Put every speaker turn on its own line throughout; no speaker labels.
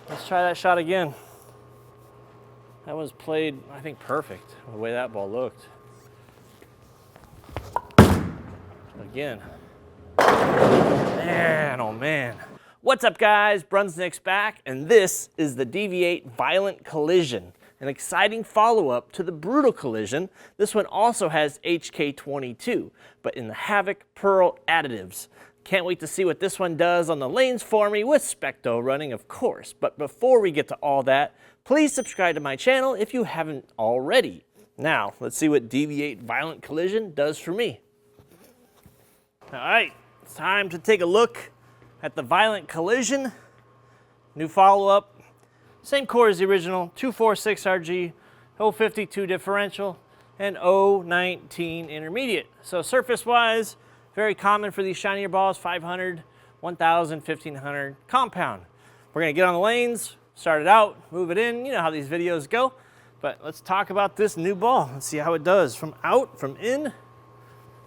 Let's try that shot again. That was played, I think, perfect, the way that ball looked. Again. Man, oh man. What's up, guys? Brunsnick's back, and this is the DV8 Violent Collision, an exciting follow-up to the Brutal Collision. This one also has HK22, but in the Havoc Pearl additives. Can't wait to see what this one does on the lanes for me with SPECTO running, of course. But before we get to all that, please subscribe to my channel if you haven't already. Now, let's see what DV8 Violent Collision does for me. All right, it's time to take a look at the Violent Collision. New follow-up. Same core as the original, 246 RG, 052 differential, and 019 intermediate. So surface-wise, very common for these shinier balls, 500, 1000, 1500 compound. We're gonna get on the lanes, start it out, move it in, you know how these videos go. But let's talk about this new ball. Let's see how it does. From out, from in,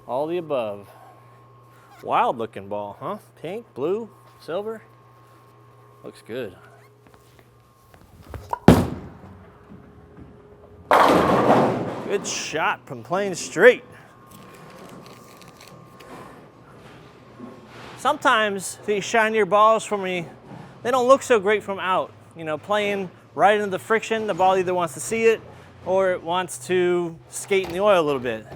all the above. Wild looking ball, huh? Pink, blue, silver. Looks good. Good shot from playing straight. Sometimes these shinier balls for me, they don't look so great from out. You know, playing right into the friction, the ball either wants to see it or it wants to skate in the oil a little bit.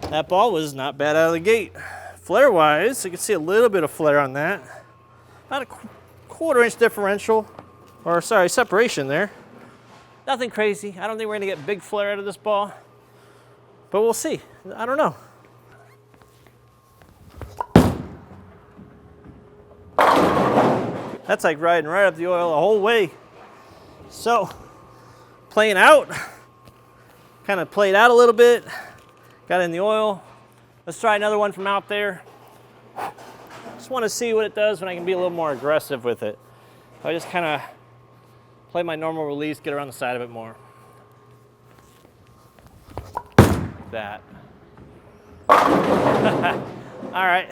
That ball was not bad out of the gate. Flare-wise, you can see a little bit of flare on that. About a quarter-inch differential, or sorry, separation there. Nothing crazy. I don't think we're gonna get big flare out of this ball, but we'll see. I don't know. That's like riding right up the oil the whole way. So, playing out, kind of played out a little bit, got in the oil. Let's try another one from out there. Just want to see what it does when I can be a little more aggressive with it. I just kind of play my normal release, get around the side of it more. That. All right,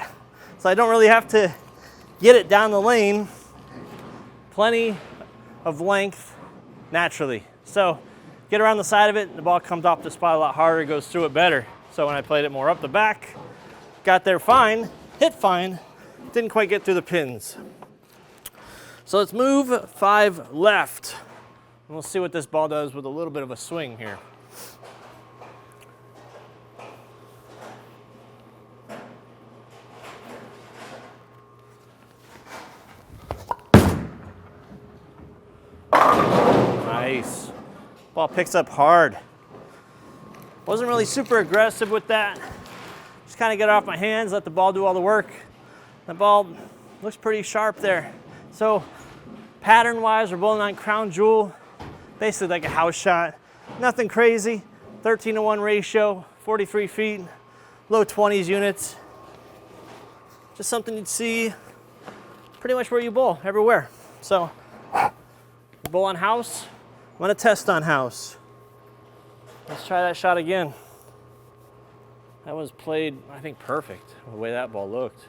so I don't really have to get it down the lane. Plenty of length naturally. So get around the side of it, the ball comes off the spot a lot harder, goes through it better. So when I played it more up the back, got there fine, hit fine, didn't quite get through the pins. So let's move 5 left. And we'll see what this ball does with a little bit of a swing here. Nice. Ball picks up hard. Wasn't really super aggressive with that. Just kind of get it off my hands, let the ball do all the work. The ball looks pretty sharp there. So pattern-wise, we're bowling on crown jewel, basically like a house shot. Nothing crazy, 13-to-1 ratio, 43 feet, low 20s units. Just something you'd see pretty much where you bowl, everywhere. So bowl on house, I'm gonna test on house. Let's try that shot again. That was played, I think, perfect, the way that ball looked.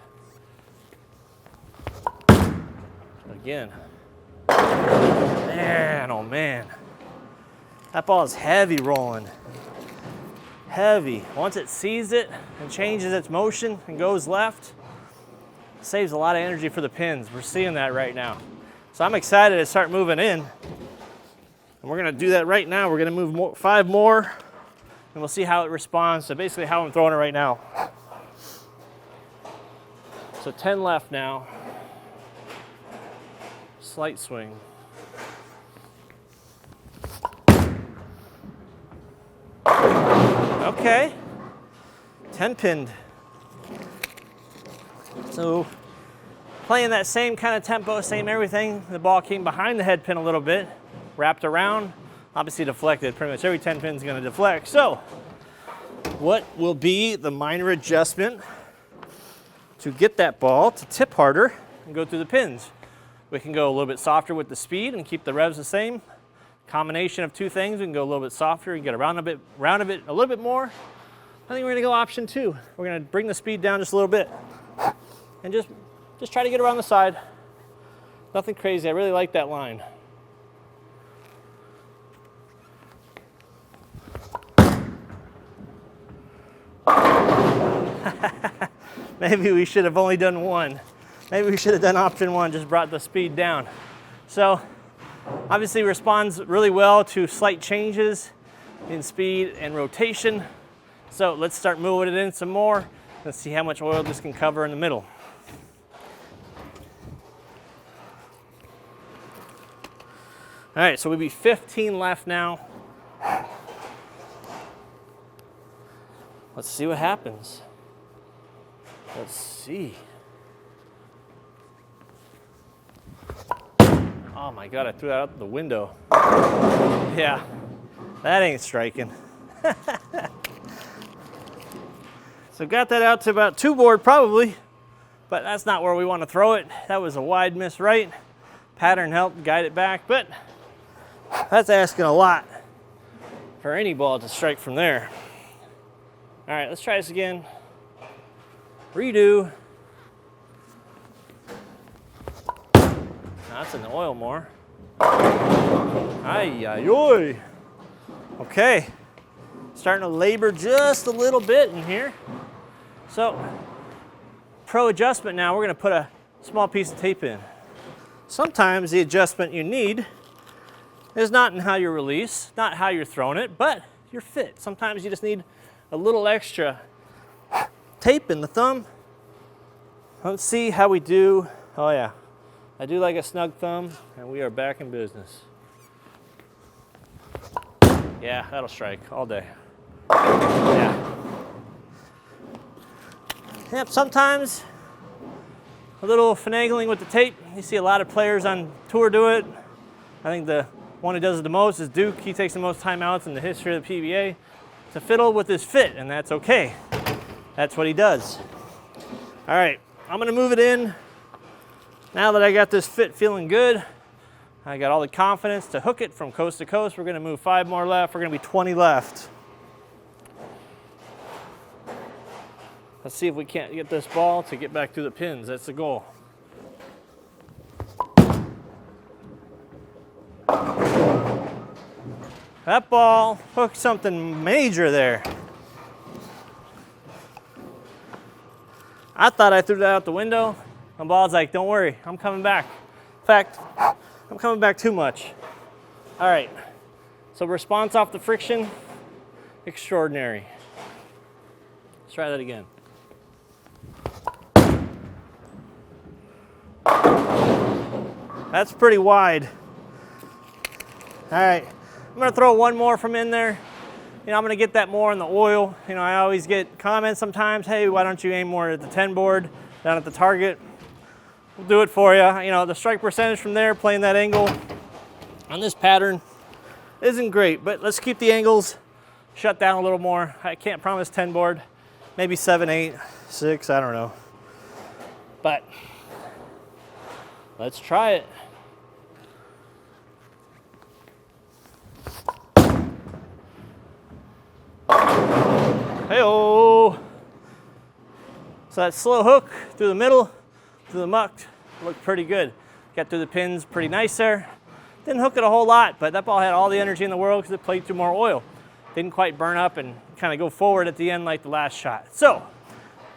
Again. Man, oh man. That ball is heavy rolling. Heavy. Once it sees it and changes its motion and goes left, it saves a lot of energy for the pins. We're seeing that right now. So I'm excited to start moving in. And we're gonna do that right now. We're gonna move 5 more, and we'll see how it responds to basically how I'm throwing it right now. So 10 left now. Slight swing. Okay, 10 pinned. So playing that same kind of tempo, same everything. The ball came behind the head pin a little bit, wrapped around, obviously deflected. Pretty much every 10 pin is going to deflect. So what will be the minor adjustment to get that ball to tip harder and go through the pins? We can go a little bit softer with the speed and keep the revs the same. Combination of 2 things, we can go a little bit softer and get around a bit, a little bit more. I think we're gonna go option 2. We're gonna bring the speed down just a little bit and just try to get around the side. Nothing crazy, I really like that line. Maybe we should have only done one. Maybe we should have done option one, just brought the speed down. So obviously responds really well to slight changes in speed and rotation. So let's start moving it in some more. Let's see how much oil this can cover in the middle. All right, so we'll be 15 left now. Let's see what happens. Let's see. Oh my God, I threw that out the window. Yeah, that ain't striking. So got that out to about 2 board probably, but that's not where we want to throw it. That was a wide miss right. Pattern helped guide it back, but that's asking a lot for any ball to strike from there. All right, let's try this again. Redo. That's in the oil more. Ay, ay, oy. Okay, starting to labor just a little bit in here. So, pro adjustment now, we're gonna put a small piece of tape in. Sometimes the adjustment you need is not in how you release, not how you're throwing it, but your fit. Sometimes you just need a little extra tape in the thumb. Let's see how we do. Oh yeah, I do like a snug thumb, and we are back in business. Yeah, that'll strike all day. Yeah. Yep, sometimes a little finagling with the tape. You see a lot of players on tour do it. I think the one who does it the most is Duke. He takes the most timeouts in the history of the PBA to fiddle with his fit, and that's okay. That's what he does. All right, I'm gonna move it in. Now that I got this fit feeling good, I got all the confidence to hook it from coast to coast. We're gonna move 5 more left. We're gonna be 20 left. Let's see if we can't get this ball to get back through the pins. That's the goal. That ball hooked something major there. I thought I threw that out the window. My ball's like, don't worry, I'm coming back. In fact, I'm coming back too much. All right, so response off the friction, extraordinary. Let's try that again. That's pretty wide. All right, I'm gonna throw one more from in there. You know, I'm gonna get that more in the oil. You know, I always get comments sometimes, hey, why don't you aim more at the 10 board down at the target? We'll do it for you. You know, the strike percentage from there, playing that angle on this pattern isn't great, but let's keep the angles shut down a little more. I can't promise 10 board, maybe 7, 8, 6, I don't know. But let's try it. Hey-oh. So that slow hook through the middle, through the muck, looked pretty good. Got through the pins pretty nice there. Didn't hook it a whole lot, but that ball had all the energy in the world because it played through more oil. Didn't quite burn up and kind of go forward at the end like the last shot. So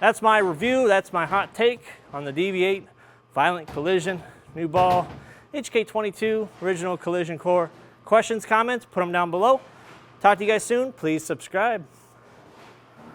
that's my review. That's my hot take on the DV8 Violent Collision. New ball, HK22 original collision core. Questions, comments, put them down below. Talk to you guys soon. Please subscribe.